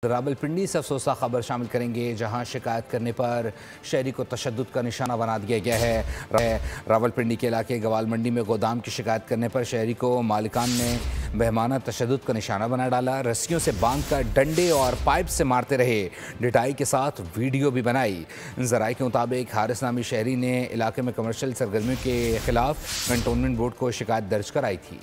راولپنڈی سے افسوسناک خبر شامل کریں گے، جہاں شکایت کرنے پر شہری کو تشدد کا نشانہ بنا دیا گیا ہے۔ راولپنڈی کے علاقے گوال منڈی میں گودام کی شکایت کرنے پر شہری کو مالکان نے بہیمانہ تشدد کا نشانہ بنا ڈالا۔ رسیوں سے باندھ کر ڈنڈے اور پائپ سے مارتے رہے، ڈٹائی کے ساتھ ویڈیو بھی بنائی۔ ذرائع کے مطابق حارث نامی شہری نے علاقے میں کمرشل سرگرمیوں کے خلاف کنٹونمنٹ بورڈ کو شکایت درج کرائی تھی۔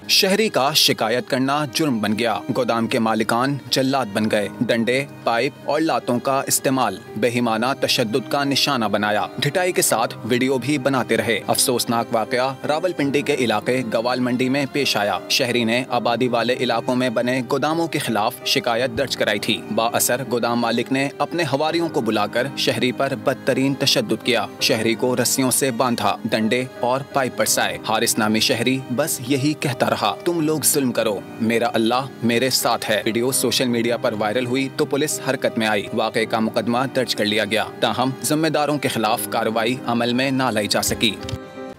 شہری کا شکایت کرنا جرم بن گیا، گودام کے مالکان جلاد بن گئے، ڈنڈے، پائپ اور لاتوں کا استعمال بہیمانہ تشدد کا نشانہ بنایا، ڈھٹائی کے ساتھ ویڈیو بھی بناتے رہے۔ افسوسناک واقعہ راولپنڈی کے علاقے گوال منڈی میں پیش آیا۔ شہری نے آبادی والے علاقوں میں بنے گوداموں کے خلاف شکایت درج کرائی تھی۔ با اثر گودام مالک نے اپنے حواریوں کو بلا کر شہری پر بدترین تشدد کیا، شہری کو رسیوں سے باندھا، ڈنڈے اور پائپ برسائے۔ حارث نامی شہری بس یہی کہتا رہا، تم لوگ ظلم کرو، میرا اللہ میرے ساتھ ہے۔ ویڈیو سوشل میڈیا پر وائرل ہوئی تو پولیس حرکت میں آئی، واقعے کا مقدمہ درج کر لیا گیا، تاہم ذمہ داروں کے خلاف کارروائی عمل میں نہ لائی جا سکی۔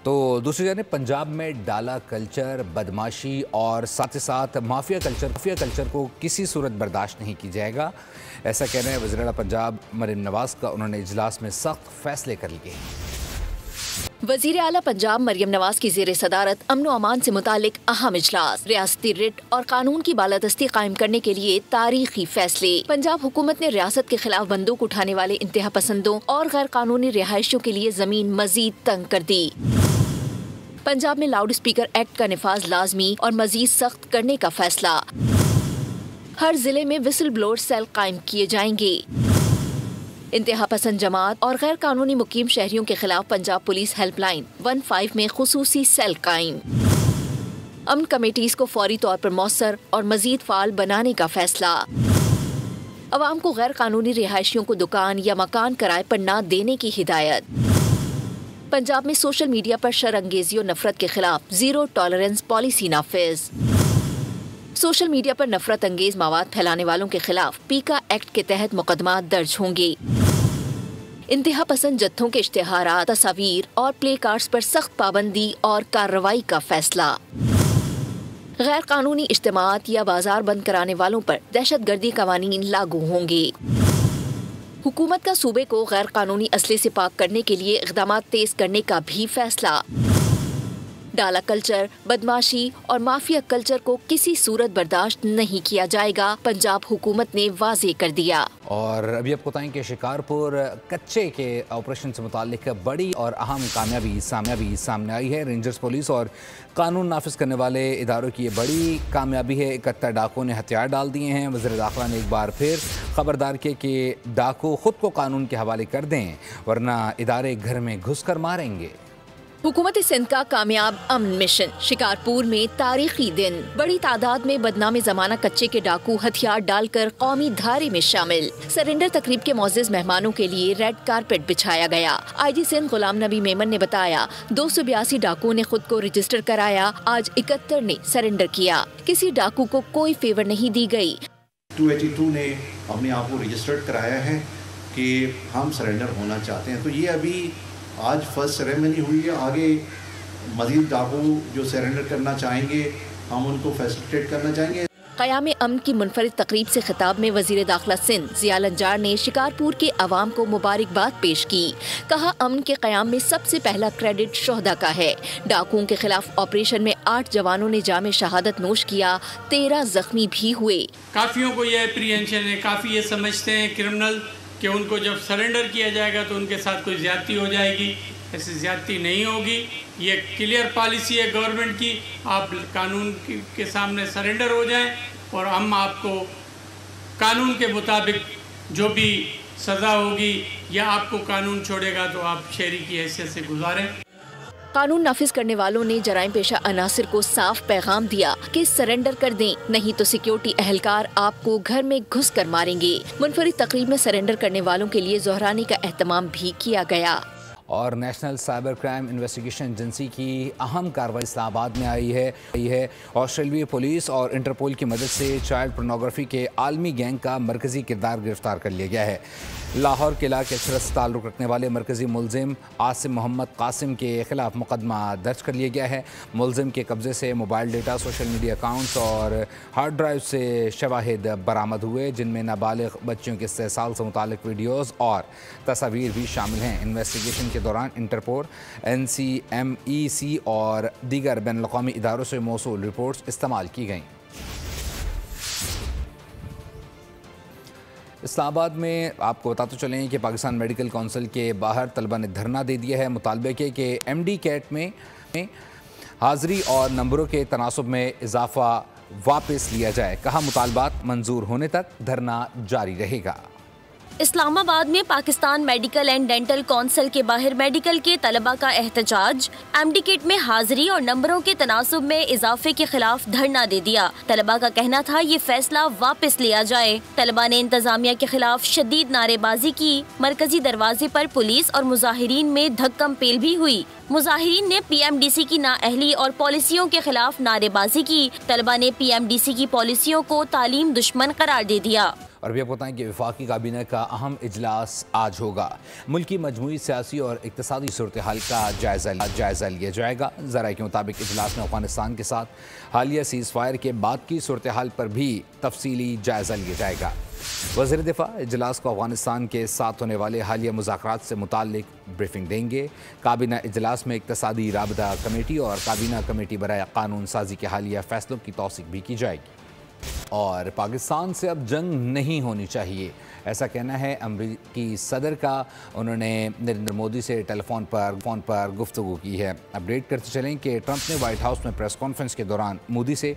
تو دوسری جانب پنجاب میں ڈالا کلچر، بدماشی اور ساتھ ساتھ مافیا کلچر کو کسی صورت برداشت نہیں کی جائے گا، ایسا کہہ رہے ہیں وزیر اعلیٰ پنجاب مریم نواز کا۔ انہوں نے اجلاس میں سخت فیصلے کر لیے۔ وزیر اعلیٰ پنجاب مریم نواز کی زیر صدارت امن و امان سے متعلق اہم اجلاس، ریاستی رٹ اور قانون کی بالادستی قائم کرنے کے لیے تاریخی فیصلے۔ پنجاب حکومت نے ریاست کے خلاف بندوق اٹھانے والے انتہا پسندوں اور غیر قانونی رہائشیوں کے لیے زمین مزید تنگ کر دی۔ پنجاب میں لاؤڈ اسپیکر ایکٹ کا نفاذ لازمی اور مزید سخت کرنے کا فیصلہ۔ ہر ضلع میں وسل بلور سیل قائم کیے جائیں گے۔ انتہا پسند جماعت اور غیر قانونی مقیم شہریوں کے خلاف پنجاب پولیس ہیلپ لائن 15 میں خصوصی سیل قائم۔ امن کمیٹیز کو فوری طور پر مؤثر اور مزید فعال بنانے کا فیصلہ۔ عوام کو غیر قانونی رہائشیوں کو دکان یا مکان کرائے پر نہ دینے کی ہدایت۔ پنجاب میں سوشل میڈیا پر شر انگیزی و نفرت کے خلاف زیرو ٹالرنس پالیسی نافذ۔ سوشل میڈیا پر نفرت انگیز مواد پھیلانے والوں کے خلاف پیکا ایکٹ کے تحت مقدمات درج ہوں گے۔ انتہا پسند جتھوں کے اشتہارات، تصاویر اور پلے کارڈز پر سخت پابندی اور کارروائی کا فیصلہ۔ غیر قانونی اجتماعات یا بازار بند کرانے والوں پر دہشت گردی قوانین لاگو ہوں گے۔ حکومت کا صوبے کو غیر قانونی اسلحے سے پاک کرنے کے لیے اقدامات تیز کرنے کا بھی فیصلہ۔ ڈالا کلچر، بدماشی اور مافیا کلچر کو کسی صورت برداشت نہیں کیا جائے گا، پنجاب حکومت نے واضح کر دیا۔ اور ابھی آپ کو بتائیں کہ شکارپور کچے کے آپریشن سے متعلق بڑی اور اہم کامیابی سامنے آئی ہے۔ رینجرز پولیس اور قانون نافذ کرنے والے اداروں کی یہ بڑی کامیابی ہے۔ 71 ڈاکوؤں نے ہتھیار ڈال دیے ہیں۔ وزیر داخلہ نے ایک بار پھر خبردار کیا کہ ڈاکو خود کو قانون کے حوالے کر دیں، ورنہ ادارے گھر میں گھس کر ماریں گے۔ حکومت سندھ کا کامیاب امن مشن، شکارپور میں تاریخی دن، بڑی تعداد میں بدنام زمانہ کچے کے ڈاکو ہتھیار ڈال کر قومی دھارے میں شامل۔ سرنڈر تقریب کے معزز مہمانوں کے لیے ریڈ کارپیٹ بچھایا گیا۔ آئی جی سندھ غلام نبی میمن نے بتایا 282 ڈاکوؤں نے خود کو رجسٹر کرایا، آج 71 نے سرنڈر کیا، کسی ڈاکو کو کوئی فیور نہیں دی گئی۔ 282 نے اپنے آپ کو رجسٹرڈ کرایا ہے کہ ہم سرنڈر ہونا چاہتے ہیں، تو یہ ابھی آج فرسٹ سیریمنی ہوئی ہے۔ آگے مزید ڈاکو جو سرنڈر کرنا چاہیں گے ہم ان کو فیسیلیٹیٹ کرنا چاہیں گے۔ قیام امن کی منفرد تقریب سے خطاب میں وزیر داخلہ سندھ ضیاء الانجار نے شکارپور کے عوام کو مبارکباد پیش کی، کہا امن کے قیام میں سب سے پہلا کریڈٹ شہداء کا ہے۔ ڈاکوؤں کے خلاف آپریشن میں 8 جوانوں نے جام شہادت نوش کیا، 13 زخمی بھی ہوئے۔ کافیوں کو یہ اپریہنشن ہے، کافی یہ سمجھتے ہیں کرمنل کہ ان کو جب سرنڈر کیا جائے گا تو ان کے ساتھ کوئی زیادتی ہو جائے گی، ایسی زیادتی نہیں ہوگی۔ یہ کلیئر پالیسی ہے گورنمنٹ کی، آپ قانون کے سامنے سرنڈر ہو جائیں اور ہم آپ کو قانون کے مطابق جو بھی سزا ہوگی یا آپ کو قانون چھوڑے گا تو آپ شہری کی حیثیت سے گزاریں۔ قانون نافذ کرنے والوں نے جرائم پیشہ عناصر کو صاف پیغام دیا کہ سرنڈر کر دیں، نہیں تو سیکیورٹی اہلکار آپ کو گھر میں گھس کر ماریں گے۔ منفرد تقریب میں سرنڈر کرنے والوں کے لیے زہرانے کا اہتمام بھی کیا گیا۔ اور national cyber crime investigation agency کی اہم کارروائی اسلام آباد میں آئی ہے۔ آسٹریلوی پولیس اور انٹرپول کی مدد سے چائلڈ پورنوگرافی کے عالمی گینگ کا مرکزی کردار گرفتار کر لیا گیا ہے۔ لاہور کے علاقے اچھرت سے تعلق رکھنے والے مرکزی ملزم عاصم محمد قاسم کے خلاف مقدمہ درج کر لیا گیا ہے۔ ملزم کے قبضے سے mobile data, social media accounts اور ہارڈ ڈرائیو سے شواہد برآمد ہوئے، جن میں نابالغ بچیوں کے استحصال سے متعلق ویڈیوز اور تصاویر بھی شامل ہیں۔ انویسٹیگیشن کے دوران انٹرپول، NCMEC اور دیگر بین الاقوامی اداروں سے موصول رپورٹس استعمال کی گئیں۔ اسلام آباد میں آپ کو بتاتے چلیں کہ پاکستان میڈیکل کونسل کے باہر طلبہ نے دھرنا دے دیا ہے، مطالبے کہ MD کیٹ میں حاضری اور نمبروں کے تناسب میں اضافہ واپس لیا جائے۔ کہا مطالبات منظور ہونے تک دھرنا جاری رہے گا۔ اسلام آباد میں Pakistan medical and dental council کے باہر میڈیکل کے طلبہ کا احتجاج، MD کٹ میں حاضری اور نمبروں کے تناسب میں اضافے کے خلاف دھرنا دے دیا۔ طلبہ کا کہنا تھا یہ فیصلہ واپس لیا جائے۔ طلبہ نے انتظامیہ کے خلاف شدید نعرے بازی کی۔ مرکزی دروازے پر پولیس اور مظاہرین میں دھکم پیل بھی ہوئی۔ مظاہرین نے PMDC کی نااہلی اور پالیسیوں کے خلاف نعرے بازی کی۔ طلبہ نے PMDC کی پالیسیوں کو تعلیم دشمن قرار دے دیا۔ اور بھی آپ بتائیں کہ وفاقی کابینہ کا اہم اجلاس آج ہوگا۔ ملکی مجموعی سیاسی اور اقتصادی صورتحال کا جائزہ لیا جائے گا۔ ذرائع کے مطابق اجلاس میں افغانستان کے ساتھ حالیہ سیز فائر کے بعد کی صورتحال پر بھی تفصیلی جائزہ لیا جائے گا۔ وزیر دفاع اجلاس کو افغانستان کے ساتھ ہونے والے حالیہ مذاکرات سے متعلق بریفنگ دیں گے۔ کابینہ اجلاس میں اقتصادی رابطہ کمیٹی اور کابینہ کمیٹی برائے قانون سازی کے حالیہ فیصلوں کی توثیق بھی کی جائے گی۔ اور پاکستان سے اب جنگ نہیں ہونی چاہیے، ایسا کہنا ہے امریکی صدر کا۔ انہوں نے نریندر مودی سے فون پر گفتگو کی ہے۔ اپڈیٹ کرتے چلیں کہ ٹرمپ نے وائٹ ہاؤس میں پریس کانفرنس کے دوران مودی سے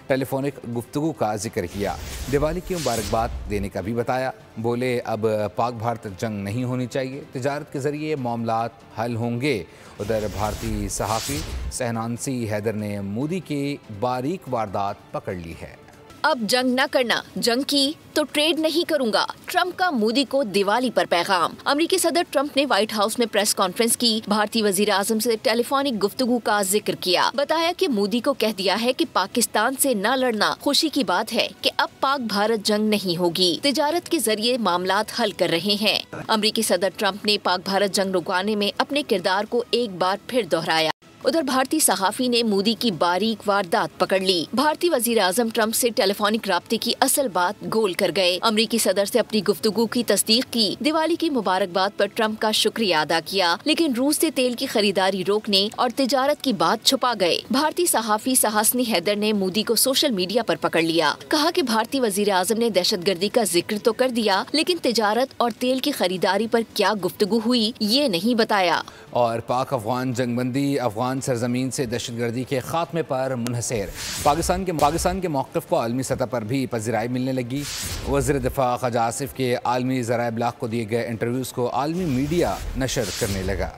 ٹیلی فونک گفتگو کا ذکر کیا۔ دیوالی کی مبارکباد دینے کا بھی بتایا۔ بولے اب پاک بھارت جنگ نہیں ہونی چاہیے، تجارت کے ذریعے معاملات حل ہوں گے۔ ادھر بھارتی صحافی سہنانسی حیدر نے مودی کی باریک واردات پکڑ لی ہے۔ اب جنگ نہ کرنا، جنگ کی تو ٹریڈ نہیں کروں گا، ٹرمپ کا مودی کو دیوالی پر پیغام۔ امریکی صدر ٹرمپ نے وائٹ ہاؤس میں پریس کانفرنس کی، بھارتی وزیر اعظم سے ٹیلی فونک گفتگو کا ذکر کیا۔ بتایا کہ مودی کو کہہ دیا ہے کہ پاکستان سے نہ لڑنا۔ خوشی کی بات ہے کہ اب پاک بھارت جنگ نہیں ہوگی، تجارت کے ذریعے معاملات حل کر رہے ہیں۔ امریکی صدر ٹرمپ نے پاک بھارت جنگ رکانے میں اپنے کردار کو ایک بار پھر دہرایا۔ ادھر بھارتی صحافی نے مودی کی باریک واردات پکڑ لی۔ بھارتی وزیر اعظم ٹرمپ سے ٹیلی فونک رابطے کی اصل بات گول کر گئے۔ امریکی صدر سے اپنی گفتگو کی تصدیق کی، دیوالی کی مبارکباد پر ٹرمپ کا شکریہ ادا کیا، لیکن روس سے تیل کی خریداری روکنے اور تجارت کی بات چھپا گئے۔ بھارتی صحافی سہاسنی حیدر نے مودی کو سوشل میڈیا پر پکڑ لیا۔ کہا کہ بھارتی وزیر اعظم نے دہشت گردی کا ذکر تو کر دیا، لیکن تجارت اور تیل کی خریداری پر کیا گفتگو ہوئی یہ نہیں بتایا۔ اور پاک افغان جنگ بندی افغان سرزمین سے دہشت گردی کے خاتمے پر منحصر۔ پاکستان کے موقف کو عالمی سطح پر بھی پذیرائی ملنے لگی۔ وزیر دفاع خواجہ آصف کے عالمی ذرائع ابلاغ کو دیے گئے انٹرویوز کو عالمی میڈیا نشر کرنے لگا۔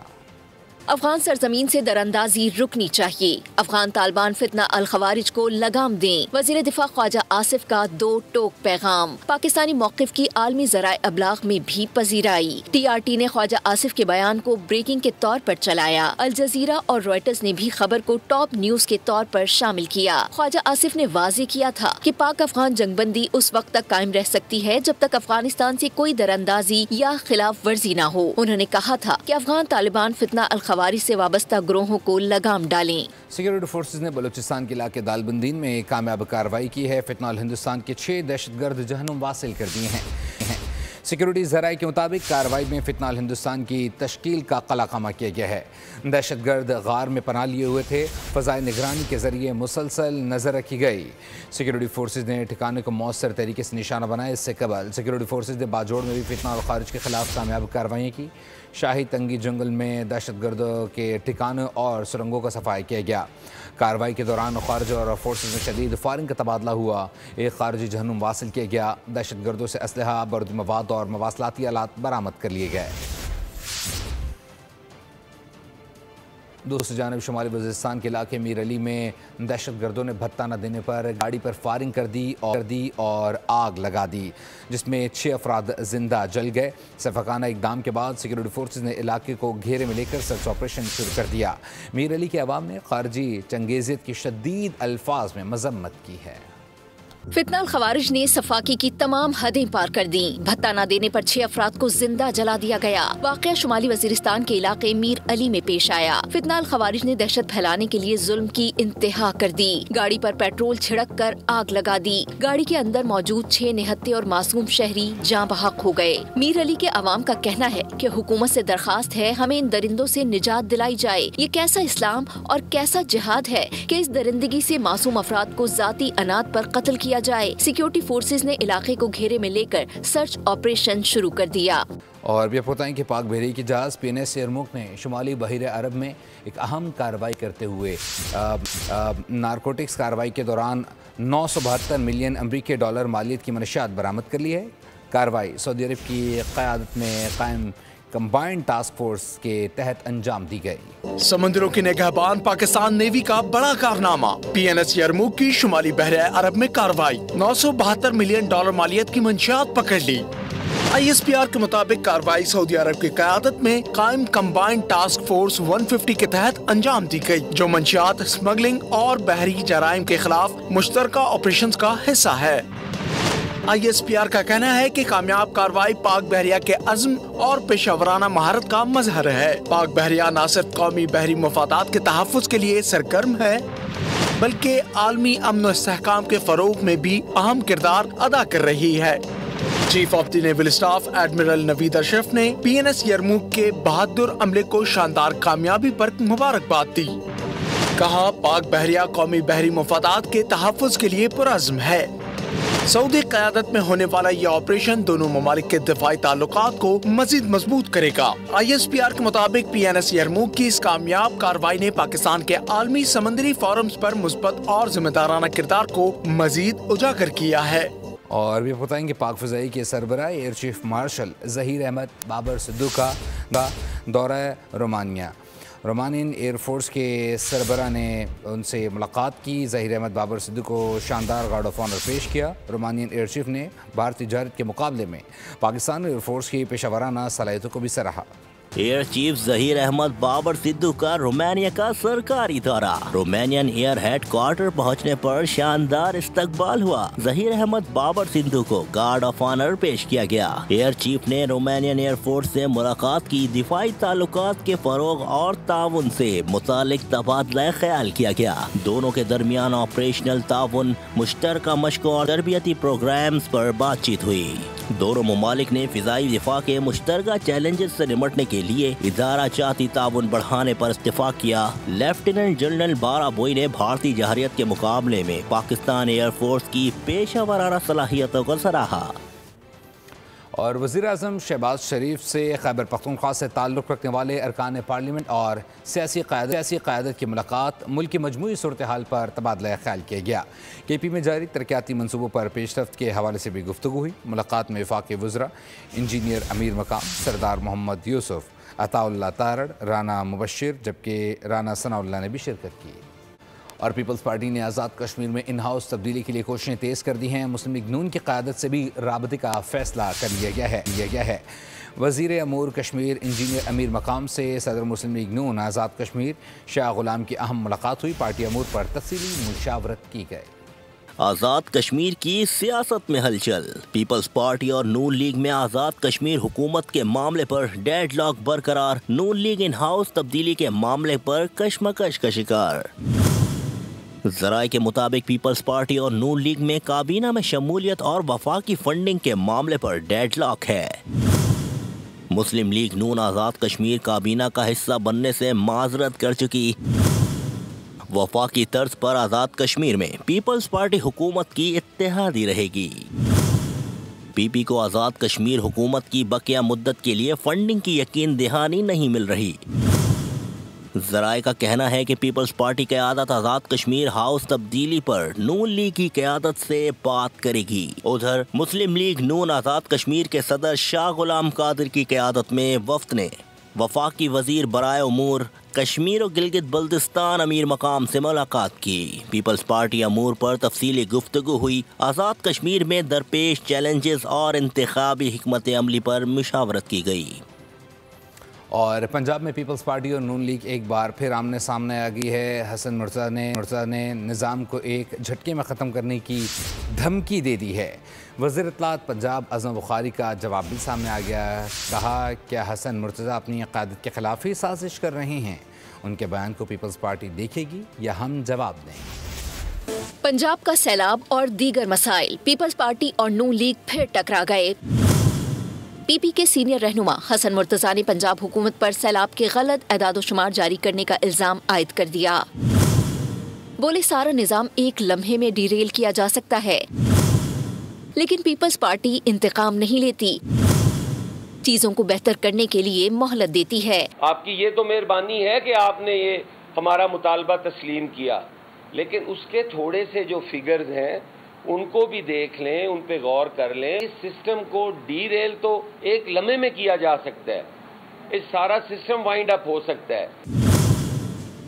افغان سرزمین سے دراندازی رکنی چاہیے، افغان طالبان فتنہ الخوارج کو لگام دیں۔ وزیر دفاع خواجہ آصف کا دو ٹوک پیغام۔ پاکستانی موقف کی عالمی ذرائع ابلاغ میں بھی پذیرائی۔ TRT نے خواجہ آصف کے بیان کو بریکنگ کے طور پر چلایا۔ الجزیرہ اور روئٹرز نے بھی خبر کو ٹاپ نیوز کے طور پر شامل کیا۔ خواجہ آصف نے واضح کیا تھا کہ پاک افغان جنگ بندی اس وقت تک قائم رہ سکتی ہے جب تک افغانستان سے کوئی دراندازی یا خلاف ورزی نہ ہو۔ انہوں نے کہا تھا کہ افغان طالبان فتنہ الخوارج سے وابستہ گروہوں کو لگام ڈالیں۔ سیکورٹی فورسز نے بلوچستان کے علاقے دالبندین میں کامیاب کارروائی کی ہے۔ فتنہ الہندوستان کے 6 دہشت گرد جہنم واصل کر دیے ہیں۔ سیکورٹی ذرائع کے مطابق کارروائی میں فتنہ الہندوستان کی تشکیل کا قلعہ کیا گیا ہے۔ دہشت گرد غار میں پناہ لیے ہوئے تھے۔ فضائے نگرانی کے ذریعے مسلسل نظر رکھی گئی۔ سیکورٹی فورسز نے ٹھکانے کو مؤثر طریقے سے نشانہ بنایا۔ اس سے قبل سیکورٹی فورسز نے باجوڑ میں بھی فتنہ الخوارج کے خلاف کامیاب کارروائیاں کی۔ شاہی تنگی جنگل میں دہشت گردوں کے ٹھکانوں اور سرنگوں کا صفائی کیا گیا۔ کارروائی کے دوران خارجہ اور فورسز میں شدید فائرنگ کا تبادلہ ہوا۔ ایک خارجی جہنم واصل کیا گیا۔ دہشت گردوں سے اسلحہ، بارودی مواد اور مواصلاتی آلات برآمد کر لیے گئے۔ دوسری جانب شمالی وزیرستان کے علاقے میر علی میں دہشت گردوں نے بھتہ نہ دینے پر گاڑی پر فائرنگ کر دی اور آگ لگا دی، جس میں 6 افراد زندہ جل گئے۔ شفقانہ اقدام کے بعد سیکورٹی فورسز نے علاقے کو گھیرے میں لے کر سرچ آپریشن شروع کر دیا۔ میر علی کے عوام نے خارجی چنگیزیت کی شدید الفاظ میں مذمت کی ہے۔ فتنہ الخوارج نے صفاقی کی تمام حدیں پار کر دیں، بھتہ نہ دینے پر 6 افراد کو زندہ جلا دیا گیا۔ واقعہ شمالی وزیرستان کے علاقے میر علی میں پیش آیا۔ فتنہ الخوارج نے دہشت پھیلانے کے لیے ظلم کی انتہا کر دی، گاڑی پر پیٹرول چھڑک کر آگ لگا دی۔ گاڑی کے اندر موجود 6 نہتے اور معصوم شہری جاں بحق ہو گئے۔ میر علی کے عوام کا کہنا ہے کہ حکومت سے درخواست ہے ہمیں ان درندوں سے نجات دلائی جائے۔ یہ کیسا اسلام اور کیسا جہاد ہے کہ اس درندگی سے معصوم افراد کو ذاتی انات پر قتل کیا جائے۔ سیکورٹی فورسز نے علاقے کو گھیرے میں لے کر سرچ آپریشن شروع کر دیا۔ اور بھی آپ بتائیں کہ پاک بحری کی جہاز PNS یرموک نے شمالی بحیرہ عرب میں ایک اہم کارروائی کرتے ہوئے نارکوٹکس کارروائی کے دوران 972 ملین امریکی ڈالر مالیت کی منشیات برآمد کر لی ہے۔ کارروائی سعودی عرب کی قیادت میں قائم کمبائنڈ ٹاسک فورس کے تحت انجام دی گئی۔ سمندروں کی نگہبان پاکستان نیوی کا بڑا کارنامہ، PNS یرموک کی شمالی بحیرہ عرب میں کارروائی، 972 ملین ڈالر مالیت کی منشیات پکڑ لی۔ ISPR کے مطابق کارروائی سعودی عرب کی قیادت میں قائم کمبائنڈ ٹاسک فورس 150 کے تحت انجام دی گئی، جو منشیات اسمگلنگ اور بحری جرائم کے خلاف مشترکہ آپریشنز کا حصہ ہے۔ ISPR کا کہنا ہے کہ کامیاب کارروائی پاک بحریہ کے عزم اور پیشہ ورانہ مہارت کا مظہر ہے۔ پاک بحریہ نہ صرف قومی بحری مفادات کے تحفظ کے لیے سرگرم ہے، بلکہ عالمی امن و استحکام کے فروغ میں بھی اہم کردار ادا کر رہی ہے۔ Chief of the naval staff admiral Naveed Ashraf نے PNS یرموک کے بہادر عملے کو شاندار کامیابی پر مبارکباد دی۔ کہا پاک بحریہ قومی بحری مفادات کے تحفظ کے لیے پرعزم ہے۔ سعودی قیادت میں ہونے والا یہ آپریشن دونوں ممالک کے دفاعی تعلقات کو مزید مضبوط کرے گا۔ ISPR کے مطابق PNS یرموک کی اس کامیاب کارروائی نے پاکستان کے عالمی سمندری فورمز پر مثبت اور ذمہ دارانہ کردار کو مزید اجاگر کیا ہے۔ اور بھی بتائیں گے پاک فضائی کے سربراہ air chief marshal Zaheer Ahmed Babar Siddiqui کا دورہ رومانین ایئر فورس کے سربراہ نے ان سے ملاقات کی۔ ظہیر احمد بابر صدیقی کو شاندار گارڈ آف آنر پیش کیا۔ رومانین ایئر چیف نے بھارتی تجارت کے مقابلے میں پاکستان ایئر فورس کی پیشہ ورانہ صلاحیتوں کو بھی سراہا۔ ایئر چیف ظہیر احمد بابر صدیقی کا رومانیہ کا سرکاری دورہ، رومانین ایئر ہیڈ کوارٹر پہنچنے پر شاندار استقبال ہوا۔ ظہیر احمد بابر صدیقی کو گارڈ آف آنر پیش کیا گیا۔ ایئر چیف نے رومانین ایئر فورس سے ملاقات کی، دفاعی تعلقات کے فروغ اور تعاون سے متعلق تبادلہ خیال کیا گیا۔ دونوں کے درمیان آپریشنل تعاون، مشترکہ مشقوں اور تربیتی پروگرامز پر بات چیت ہوئی۔ دونوں ممالک نے فضائی دفاع کے مشترکہ چیلنجز سے نمٹنے کے لیے ادارہ جاتی تعاون بڑھانے پر اتفاق کیا۔ لیفٹیننٹ جنرل بارا بوئی نے بھارتی جوہریت کے مقابلے میں پاکستان ایئر فورس کی پیشہ ورانہ صلاحیتوں کو سراہا۔ اور وزیر اعظم شہباز شریف سے خیبر پختونخوا سے تعلق رکھنے والے ارکان پارلیمنٹ اور سیاسی قیادت کی ملاقات، ملک کی مجموعی صورتحال پر تبادلہ خیال کیا گیا۔ KP میں جاری ترقیاتی منصوبوں پر پیش رفت کے حوالے سے بھی گفتگو ہوئی۔ ملاقات میں وفاقی وزراء انجینئر امیر مقام، سردار محمد یوسف، عطا اللہ تارڑ، رانا مبشر جبکہ رانا ثناء اللہ نے بھی شرکت کی۔ اور پیپلز پارٹی نے آزاد کشمیر میں ان ہاؤس تبدیلی کے لیے کوششیں تیز کر دی ہیں۔ مسلم لیگ نون کی قیادت سے بھی رابطے کا فیصلہ کر لیا گیا ہے۔ وزیر امور کشمیر انجینئر امیر مقام سے صدر مسلم لیگ نون آزاد کشمیر شاہ غلام کی اہم ملاقات ہوئی۔ پارٹی امور پر تفصیلی مشاورت کی گئی۔ آزاد کشمیر کی سیاست میں ہلچل، پیپلز پارٹی اور نون لیگ میں آزاد کشمیر حکومت کے معاملے پر ڈیڈ لاک برقرار، نون لیگ ان ہاؤس تبدیلی کے معاملے پر کشمکش کا شکار۔ ذرائع کے مطابق پیپلز پارٹی اور نون لیگ میں کابینہ میں شمولیت اور وفاقی فنڈنگ کے معاملے پر ڈیڈ لاک ہے۔ مسلم لیگ نون آزاد کشمیر کابینہ کا حصہ بننے سے معذرت کر چکی۔ وفاقی طرز پر آزاد کشمیر میں پیپلز پارٹی حکومت کی اتحادی رہے گی۔ PP کو آزاد کشمیر حکومت کی بقیہ مدت کے لیے فنڈنگ کی یقین دہانی نہیں مل رہی۔ ذرائع کا کہنا ہے کہ پیپلز پارٹی قیادت آزاد کشمیر ہاؤس تبدیلی پر نون لیگ کی قیادت سے بات کرے گی۔ ادھر مسلم لیگ نون آزاد کشمیر کے صدر شاہ غلام قادر کی قیادت میں وفد نے وفاقی وزیر برائے امور کشمیر اور گلگت بلتستان امیر مقام سے ملاقات کی۔ پیپلز پارٹی امور پر تفصیلی گفتگو ہوئی۔ آزاد کشمیر میں درپیش چیلنجز اور انتخابی حکمت عملی پر مشاورت کی گئی۔ اور پنجاب میں پیپلز پارٹی اور نون لیگ ایک بار پھر آمنے سامنے آ گئی ہے۔ حسن مرتضیٰ نے نظام کو ایک جھٹکے میں ختم کرنے کی دھمکی دے دی ہے۔ وزیر اطلاعات پنجاب اعظم بخاری کا جواب بھی سامنے آ گیا۔ کہا کیا حسن مرتضیٰ اپنی قیادت کے خلاف ہی سازش کر رہے ہیں؟ ان کے بیان کو پیپلز پارٹی دیکھے گی یا ہم جواب دیں؟ پنجاب کا سیلاب اور دیگر مسائل، پیپلز پارٹی اور نون لیگ پھر ٹکرا گئے۔ پی پی کے سینئر رہنما حسن مرتضیٰ نے پنجاب حکومت پر سیلاب کے غلط اعداد و شمار جاری کرنے کا الزام عائد کر دیا۔ بولے سارا نظام ایک لمحے میں ڈی ریل کیا جا سکتا ہے، لیکن پیپلز پارٹی انتقام نہیں لیتی، چیزوں کو بہتر کرنے کے لیے مہلت دیتی ہے۔ آپ کی یہ تو مہربانی ہے کہ آپ نے یہ ہمارا مطالبہ تسلیم کیا، لیکن اس کے تھوڑے سے جو فگرز ہیں ان کو بھی دیکھ لیں، ان پہ غور کر لیں۔ اس سسٹم کو ڈی ریل تو ایک لمحے میں کیا جا سکتا ہے، اس سارا سسٹم وائنڈ اپ ہو سکتا ہے۔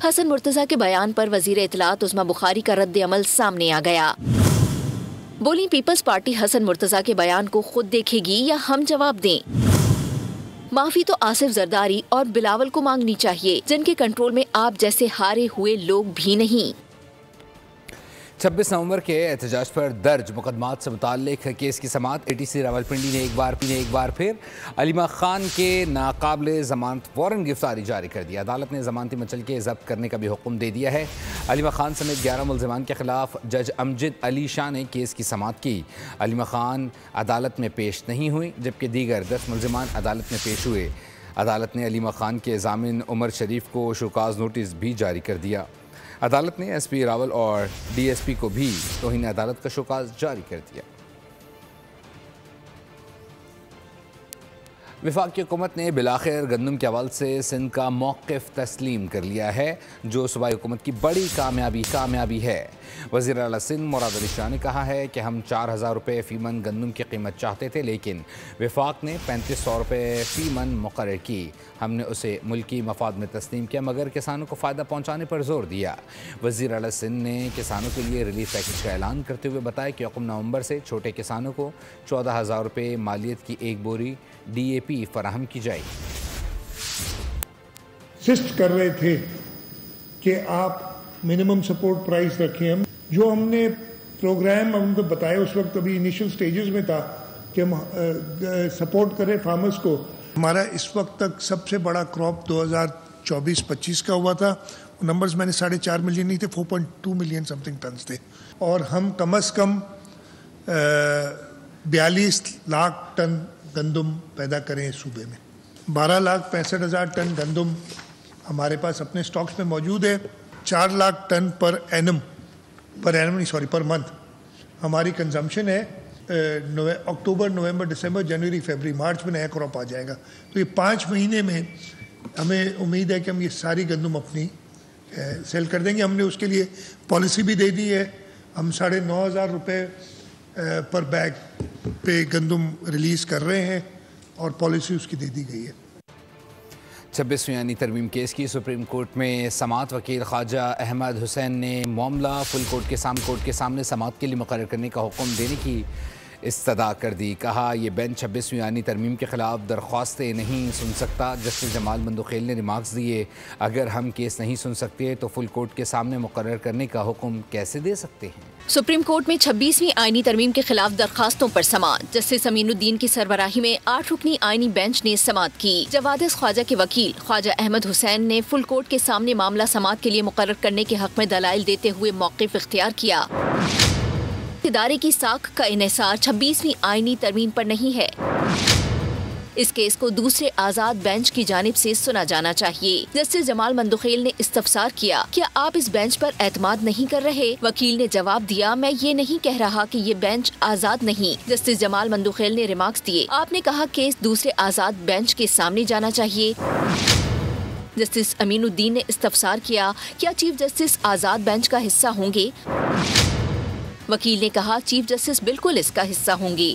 حسن مرتضیٰ کے بیان پر وزیر اطلاعات عظمیٰ بخاری کا رد عمل سامنے آ گیا۔ بولی پیپلز پارٹی حسن مرتضیٰ کے بیان کو خود دیکھے گی یا ہم جواب دیں؟ معافی تو آصف زرداری اور بلاول کو مانگنی چاہیے، جن کے کنٹرول میں آپ جیسے ہارے ہوئے لوگ بھی نہیں۔ 26 نومبر کے احتجاج پر درج مقدمات سے متعلق کیس کی سماعت ATC راولپنڈی نے ایک بار پھر علیمہ خان کے ناقابل ضمانت وارنٹ گرفتاری جاری کر دی۔ عدالت نے ضمانتی مچل کے ضبط کرنے کا بھی حکم دے دیا ہے۔ علیمہ خان سمیت 11 ملزمان کے خلاف جج امجد علی شاہ نے کیس کی سماعت کی۔ علیمہ خان عدالت میں پیش نہیں ہوئی، جبکہ دیگر 10 ملزمان عدالت میں پیش ہوئے۔ عدالت نے علیمہ خان کے ضامن عمر شریف کو شوکاز نوٹس بھی جاری کر دیا۔ عدالت نے ایس پی راول اور ڈی ایس پی کو بھی توہین عدالت کا شوکاز جاری کر دیا۔ وفاقی حکومت نے بالآخر گندم کے حوالے سے سندھ کا موقف تسلیم کر لیا ہے، جو صوبائی حکومت کی بڑی کامیابی ہے۔ وزیر اعلیٰ سندھ مراد علی شاہ نے کہا ہے کہ ہم 4000 روپے فی من گندم کی قیمت چاہتے تھے، لیکن وفاق نے 3500 روپے فی من مقرر کی۔ ہم نے اسے ملکی مفاد میں تسلیم کیا، مگر کسانوں کو فائدہ پہنچانے پر زور دیا۔ وزیر اعلیٰ سندھ نے کسانوں کے لیے ریلیف پیکج کا اعلان کرتے ہوئے بتایا کہ یکم نومبر سے چھوٹے کسانوں کو 14000 روپے مالیت کی ایک بوری DAP فراہم کی جائے گی۔ انسسٹ کر رہے تھے کہ آپ منیمم سپورٹ پرائز رکھیں۔ جو ہم نے پروگرام ہم کو بتایا اس وقت ابھی انیشل سٹیجز میں تھا کہ ہم سپورٹ کریں فارمرز کو۔ ہمارا اس وقت تک سب سے بڑا کراپ 2024-25 کا ہوا تھا۔ نمبرز میں نے 4.5 ملین نہیں تھے، 4.2 ملین سم تھنگ ٹنز تھے، اور ہم کم از کم 42 لاکھ ٹن گندم پیدا کریں صوبے میں۔ 12,65,000 ٹن گندم ہمارے پاس اپنے سٹاکس میں موجود ہے۔ 4 لاکھ ٹن پر منتھ ہماری کنزمپشن ہے۔ اکتوبر، نومبر، دسمبر، جنوری، فیبری، مارچ میں نیا کراپ آ جائے گا، تو یہ 5 مہینے میں ہمیں امید ہے کہ ہم یہ ساری گندم اپنی سیل کر دیں گے۔ ہم نے اس کے لیے پالیسی بھی دے دی ہے، ہم 9,500 روپے پر بیگ پہ گندم ریلیز کر رہے ہیں، اور پالیسی اس کی دے دی گئی ہے۔ 26ویں یعنی ترمیم کیس کی سپریم کورٹ میں سماعت۔ وکیل خواجہ احمد حسین نے معاملہ فل کورٹ کے سامنے سماعت کے لیے مقرر کرنے کا حکم دینے کی استدعا کر دی۔ کہا یہ بینچ 26ویں یعنی ترمیم کے خلاف درخواستیں نہیں سن سکتا۔ جسٹس جمال مندوخیل نے ریمارکس دیے، اگر ہم کیس نہیں سن سکتے تو فل کورٹ کے سامنے مقرر کرنے کا حکم کیسے دے سکتے ہیں؟ سپریم کورٹ میں 26ویں آئینی ترمیم کے خلاف درخواستوں پر سماعت۔ جسٹس امین الدین کی سربراہی میں 8 رکنی آئینی بینچ نے سماعت کی۔ جوادس خواجہ کے وکیل خواجہ احمد حسین نے فل کورٹ کے سامنے معاملہ سماعت کے لیے مقرر کرنے کے حق میں دلائل دیتے ہوئے موقف اختیار کیا۔ ادارے کی ساکھ کا انحصار 26ویں آئینی ترمیم پر نہیں ہے۔ اس کیس کو دوسرے آزاد بینچ کی جانب سے سنا جانا چاہیے۔ جسٹس جمال مندوخیل نے استفسار کیا، کیا آپ اس بینچ پر اعتماد نہیں کر رہے؟ وکیل نے جواب دیا، میں یہ نہیں کہہ رہا کہ یہ بینچ آزاد نہیں۔ جسٹس جمال مندوخیل نے ریمارکس دیے، آپ نے کہا کیس دوسرے آزاد بینچ کے سامنے جانا چاہیے۔ جسٹس امین الدین نے استفسار کیا، کیا چیف جسٹس آزاد بینچ کا حصہ ہوں گے؟ وکیل نے کہا چیف جسٹس بالکل اس کا حصہ ہوں گے۔